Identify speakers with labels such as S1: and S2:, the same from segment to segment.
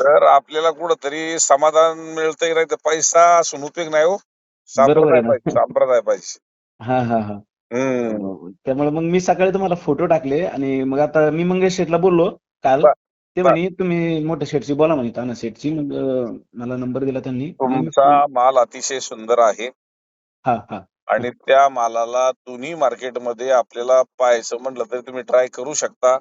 S1: तर आपल्याला कुठंतरी समाधान मिळतंय, नाही तर पैसा असून उपयोग नाही हो.
S2: बरोबर
S1: संप्रदाय
S2: आहे
S1: पाहिजे,
S2: ना.
S1: संप्रदाय पाहिजे.
S2: हां, हां, हां.
S1: हम्म.
S2: त्यामुळे मग मी सकाळी तुम्हाला फोटो टाकले आणि मग आता मी मंगेश शेठला बोललो काल.
S1: बर
S2: ते
S1: बर
S2: म्हणे तुम्ही मोठ्या शेठशी बोला म्हणे, ताना शेठशी. मग मला नंबर दिला त्यांनी. मग मी
S1: तुमचा
S2: फोन.
S1: माल अतिशय सुंदर आहे
S2: हां, हां.
S1: आणि त्या मालाला दोन्ही मार्केटमध्ये आपल्याला पाहायचं म्हटलं तरी तुम्ही ट्राय करू शकता.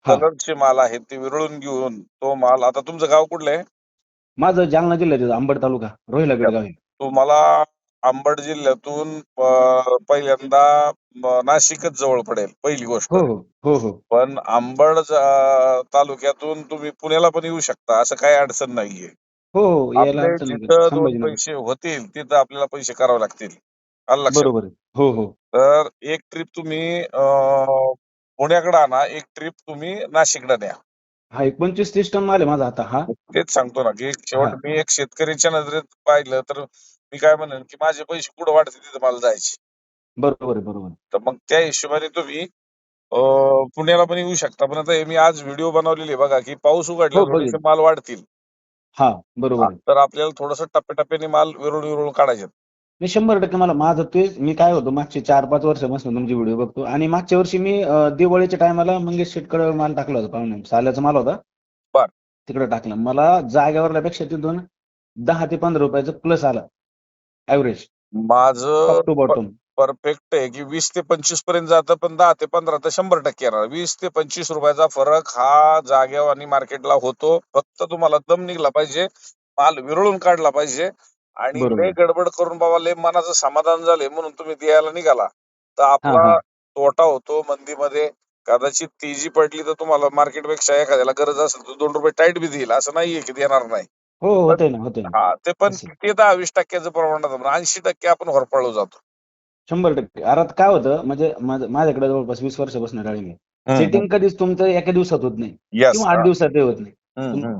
S2: हां.
S1: कलरचे माल आहेत ते विरळून घेऊन तो माल. आता तुमचं गाव कुठलं आहे?
S2: माझं जालना जिल्ह्यात अंबड तालुका, रोहिला
S1: त्या-
S2: गडगाव आहे.
S1: तुम्हाला अंबड जिल्ह्यातून पहिल्यांदा नाशिकच जवळ पडेल पहिली गोष्ट.
S2: हो, हो. हो, हो.
S1: पण अंबड तालुक्यातून तुम्ही पुण्याला पण येऊ शकता, असं काही अडचण नाहीये.
S2: हो, हो. यायला
S1: आपले
S2: अडचण नाही.
S1: जिथं दोन
S2: संभाजीनगर.
S1: पैसे होतील तिथं आपल्याला पैसे करावे लागतील. आलं लक्षात?
S2: बरोबर आहे. हो, हो.
S1: तर एक ट्रिप तुम्ही पुण्याकडे आणा, एक ट्रिप तुम्ही नाशिकला न्या.
S2: हा, एक 25-30 टन माल आहे माझा आता हा.
S1: तेच सांगतो ना, की शेवट
S2: हां.
S1: मी एक शेतकऱ्याच्या नजरेत पाहिलं तर मी काय म्हणेन, की माझे पैसे कुठं वाढतील तिथं मला जायचे.
S2: बरोबर आहे, बरोबर आहे.
S1: तर मग त्या हिशोबाने तुम्ही पुण्याला पण येऊ शकता. पण आता हे मी आज व्हिडिओ बनवलेली आहे बघा, की पाऊस उघडला
S2: हो,
S1: थोडेसे
S2: बघेल.
S1: माल वाढतील.
S2: हां, बरोबर आहे.
S1: तर आपल्याला थोडंसं टप्प्याटप्प्याने माल विरळून विरळून काढायचे.
S2: मी 100% मला माझं तेच मी काय होतो मागचे 4-5 वर्षापासून तुमचे व्हिडिओ बघतो आणि मागच्या वर्षी मी दिवाळीच्या टायमाला मंगेश शेटकडे माल टाकला होता पाहुणे. साल्याचा माल होता.
S1: बर
S2: तिकडे टाकला. मला जागेवरल्यापेक्षा तिथून ₹10 ते ₹15 प्लस आला एव्हरेज,
S1: माझं
S2: टॉप टू बॉटम.
S1: परफेक्ट आहे, की 20 ते 25 पर्यंत जातं, पण 10 ते 15 तर 100% येणार. 20 ते 25 रुपयाचा फरक हा जागेवर आणि मार्केटला होतो. फक्त तुम्हाला दम निघला पाहिजे, माल विरळून काढला पाहिजे आणि
S2: बरोबर
S1: लय
S2: आहे.
S1: गडबड करून बाबा लय मनाचं समाधान झाले म्हणून तुम्ही द्यायला निघाला तर
S2: हां,
S1: आपला
S2: हां.
S1: तोटा होतो मंदीमध्ये. कदाचित तेजी पडली तर तुम्हाला मार्केटपेक्षा एखाद्याला गरज असेल तर ₹2 टाईट बी देईल, असं नाहीये की देणार नाही.
S2: हो,
S1: पण
S2: होतंय ना, होतंय ना.
S1: हा, ते पण
S2: असं
S1: ते 10-20% प्रमाणात 80% आपण होरपळलो जातो.
S2: 100%. अरे आता काय होतं म्हणजे माझ्याकडे जवळपास 20 वर्षापासून डाळिंब आहे.
S1: हं, हं.
S2: सेटिंग कधीच तुमचं एका दिवसात होत नाही
S1: येस.
S2: किंवा 8 दिवसातही होत नाही.
S1: हं, हं.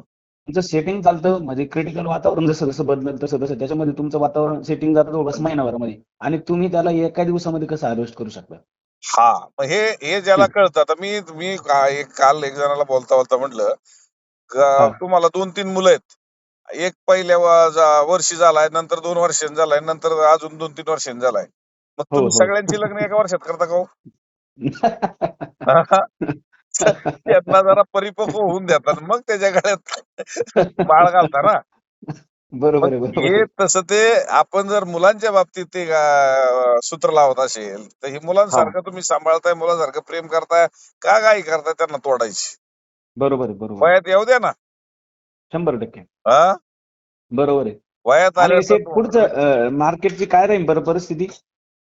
S2: तुमचं सेटिंग चालतं म्हणजे क्रिटिकल वातावरण जसं जसं बदलेल तसं तसं त्याच्यामध्ये तुमचं वातावरण सेटिंग जातं जवळपास महिनाभरामध्ये आणि तुम्ही त्याला एका दिवसामध्ये कसं हार्वेस्ट करू शकता.
S1: हां, मग हे ज्याला कळतं. आता मी मी काल एक जणाला बोलता म्हटलं,
S2: हां.
S1: तुम्हाला 2-3 मुलं आहेत. एक पहिल्या वर्षी झालाय, नंतर 2 वर्षांनी झालाय, नंतर अजून 2-3 वर्षांनी झालाय. मग
S2: हो,
S1: तुम्ही
S2: हो.
S1: सगळ्यांची लग्न एका वर्षात करता का हो? त्यांना जरा परिपक्व होऊन देतात. मग त्याच्या गळ्यात माळ घालता ना. मग
S2: बरोबर आहे, बरोबर
S1: हे
S2: आहे.
S1: तसं ते आपण जर मुलांच्या बाबतीत ते सूत्र लावत असेल, तर हे
S2: हां.
S1: मुलांसारखं तुम्ही सांभाळताय, मुलांसारखं प्रेम करताय, का घाई करताय त्यांना तोडायची?
S2: बरोबर आहे, बरोबर आहे.
S1: वयात येऊ द्या ना.
S2: 100%.
S1: हां,
S2: बरोबर आहे.
S1: वयात
S2: आणि
S1: आल्यानंतर
S2: सेट पुढचं मार्केटची काय राहील बरं परिस्थिती?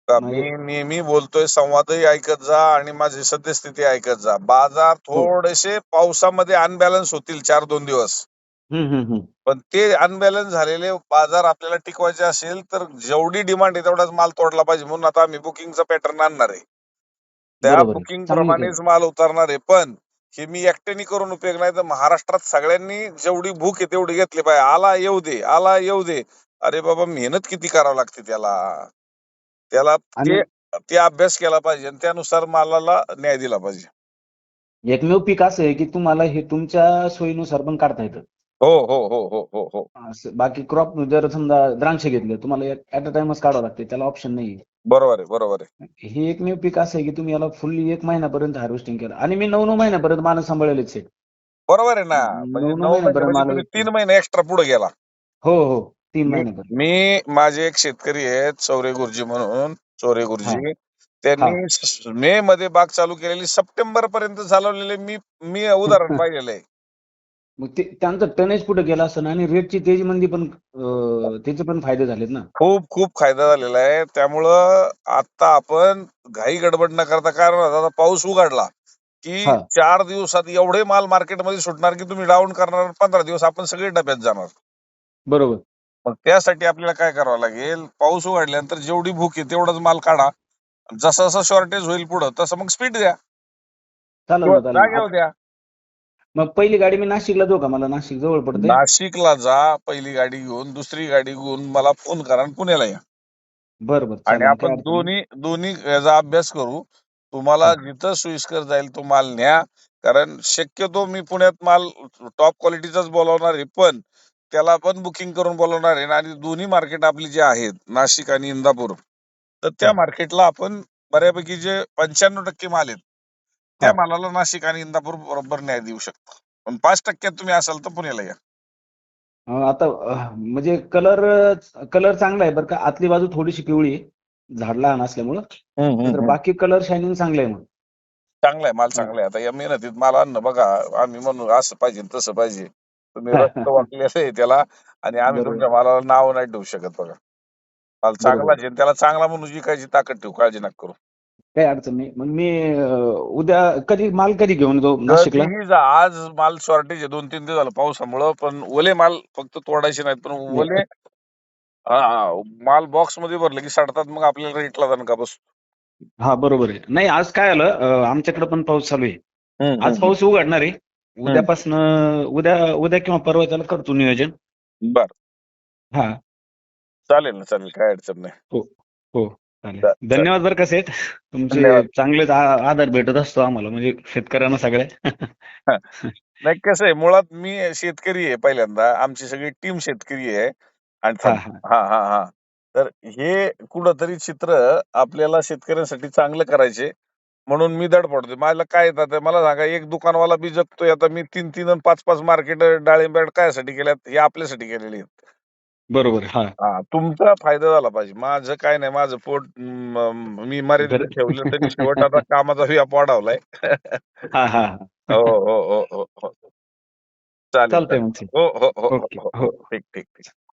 S1: मी
S2: म्हणजे
S1: नेहमी बोलतोय, संवादही ऐकत जा आणि माझी सद्यस्थिती ऐकत जा. बाजार
S2: हो.
S1: थोडेसे पावसामध्ये अनबॅलन्स होतील 4-2 दिवस.
S2: हं, हं, हं.
S1: पण ते अनबॅलन्स झालेले बाजार आपल्याला टिकवायचे असेल, तर जेवढी डिमांड आहे तेवढाच माल तोडला पाहिजे. म्हणून आता आम्ही बुकिंगचा पॅटर्न आणणार आहे. त्या
S2: बरोबर आहे.
S1: बुकिंग
S2: चांगलं
S1: प्रमाणेच
S2: केलं.
S1: माल उतरणार आहे. पण हे मी एकट्याने करून उपयोग नाही, तर महाराष्ट्रात सगळ्यांनी जेवढी भूक आहे तेवढी घेतली पाहिजे. आला येऊ दे, आला येऊ दे. अरे बाबा, मेहनत किती करावी लागते त्याला. त्याला
S2: आणि
S1: ते ते अभ्यास केला पाहिजे आणि त्यानुसार मालाला न्याय दिला पाहिजे.
S2: एकमेव पीक असं आहे, की तुम्हाला हे तुमच्या सोयीनुसार पण काढता येतं.
S1: हो, हो, हो, हो, हो, हो.
S2: असं बाकी क्रॉप जर समजा द्राक्ष घेतले, तुम्हाला ॲट अ टाईमच काढावं लागते. त्याला ऑप्शन नाहीये.
S1: बरोबर आहे, बरोबर आहे.
S2: हे एकमेव पीक असं आहे, की तुम्ही याला फुल्ली 1 महिन्यापर्यंत हार्वेस्टिंग केलं आणि मी 9-9 महिन्यापर्यंत माल सांभाळलेलेच आहेत.
S1: बरोबर आहे ना. म्हणजे
S2: 9-9
S1: 9 महिने
S2: महिन्यापर्यंत
S1: म्हणजे
S2: माल.
S1: तुम्ही 3 महिने एक्स्ट्रा पुढे गेला.
S2: हो, हो. 3
S1: मी
S2: महिन्यापर्यंत.
S1: मी माझे एक शेतकरी आहेत चौरे गुरुजी म्हणून, चोरे
S2: हां,
S1: गुरुजी.
S2: हां.
S1: त्यांनी मे मध्ये बाग चालू केलेली सप्टेंबर पर्यंत चालवलेले मी मी उदाहरण पाहिलेलं आहे.
S2: मग ते त्यांचं टनेज कुठे गेलं असेल आणि रेटची तेजीमंदी पण त्याचे पण फायदे झालेत ना.
S1: खूप खूप फायदा झालेला आहे. त्यामुळं आता आपण घाई गडबड न करता, कारण आता पाऊस उघडला, की
S2: हां,
S1: 4 दिवसात एवढे माल मार्केटमध्ये सुटणार, की तुम्ही डाउन करणार 15 दिवस आपण सगळे डब्यात जाणार.
S2: बरोबर.
S1: मग त्यासाठी आपल्याला काय करावं लागेल, पाऊस उघडल्यानंतर जेवढी भूक आहे तेवढाच माल काढा. जसं जसं शॉर्टेज होईल पुढं तसं मग स्पीड द्या
S2: चालेल
S1: किंवा
S2: ना, चालेल ना.
S1: जागेवर द्या.
S2: मग पहिली गाडी मी नाशिकला देऊ का? मला नाशिक जवळ पडतंय.
S1: नाशिकला जा, पहिली गाडी घेऊन, दुसरी गाडी घेऊन मला फोन करा आणि पुण्याला या.
S2: बरं, बरं.
S1: आणि
S2: चालेल. काही
S1: आपण
S2: अडचण नाही.
S1: दोन्ही दोन्ही याचा अभ्यास करू. तुम्हाला
S2: हां.
S1: जिथं सोयीस्कर जाईल तो माल न्या. कारण शक्यतो मी पुण्यात माल टॉप क्वालिटीचाच बोलवणार आहे, पण त्याला पण बुकिंग करून बोलवणार आहे. आणि दोन्ही मार्केट आपली जे आहेत, नाशिक आणि इंदापूर, तर त्या
S2: हा
S1: मार्केटला आपण बऱ्यापैकी जे 95% माल आहेत, त्या
S2: हा
S1: मालाला नाशिक आणि इंदापूर बरोबर न्याय देऊ शकतो. पण 5% तुम्ही असाल तर पुण्याला या.
S2: आता म्हणजे कलर कलर चांगला आहे बरं का, आतली बाजू थोडीशी पिवळी आहे, झाड लहान असल्यामुळं. नाहीतर बाकी कलर शायनिंग चांगलं आहे मग.
S1: चांगला आहे, माल
S2: हा.
S1: चांगला आहे. आता या मेहनतीत माल आणणं बघा, आम्ही म्हणू असं पाहिजे तसं पाहिजे, तुम्ही रक्त वाकलेलं आहे त्याला, आणि आम्ही
S2: बरोबर
S1: तुमच्या मालाला नाव नाही ठेवू शकत बघा. माल चांगला
S2: बरोबर
S1: आहे, त्याला चांगला म्हणून विकायची ताकद ठेवू, काळजी नका करू.
S2: काही अडचण नाही. मग मी उद्या माल कधी घेऊन जाऊ नाशिकला?
S1: कधीही जा, आज माल शॉर्टेज आहे, 2-3 दिवस झालं पावसामुळं, पण ओले माल फक्त तोडायचे नाहीत, पण
S2: नाही.
S1: ओले माल बॉक्स मध्ये भरले की सडतात, मग आपल्याला रेटला दणका बसतो.
S2: हा बरोबर आहे. नाही आज काय आलं, आमच्याकडे पण पाऊस चालू आहे.
S1: हम्म,
S2: आज
S1: हम्म,
S2: पाऊस उघडणार आहे.
S1: हम्म.
S2: उद्यापासनं उद्या उद्या किंवा परवा त्याला करतो नियोजन.
S1: बर,
S2: हा
S1: चालेल ना, चालेल, काय अडचण नाही.
S2: हो हो चालेल.
S1: चालेल.
S2: धन्यवाद बरं का सेठ. तुमचे
S1: धन्यवाद.
S2: चांगलेच आधार भेटत असतो आम्हाला, म्हणजे शेतकऱ्यांना सगळ्या.
S1: हा. नाही, कसं आहे, मुळात मी शेतकरी आहे पहिल्यांदा, आमची सगळी टीम शेतकरी आहे. आणि
S2: हा हा
S1: हा हा हा तर हे कुठंतरी चित्र आपल्याला शेतकऱ्यांसाठी चांगलं करायचे, म्हणून मी धडपडतोय. मला काय येतात मला सांगा, एक दुकानवाला बी जगतोय. आता मी 3-3 आणि 5-5 मार्केट डाळिंब कायसाठी केल्यात, हे आपल्यासाठी केलेले आहेत.
S2: बरोबर हा
S1: तुमचा फायदा झाला पाहिजे. माझं काय नाही, माझं पोट मी मर्यादित
S2: घर.
S1: ठेवलं तरी शेवट आता कामाचा व्याप वाढवलाय.
S2: हा हा
S1: हो हो हो हो हो. चालेल
S2: चालतंय
S1: चालेल.
S2: मग सेठ.
S1: हो हो हो हो
S2: ओके
S1: हो हो.
S2: हो.
S1: ठीक ठीक ठीक.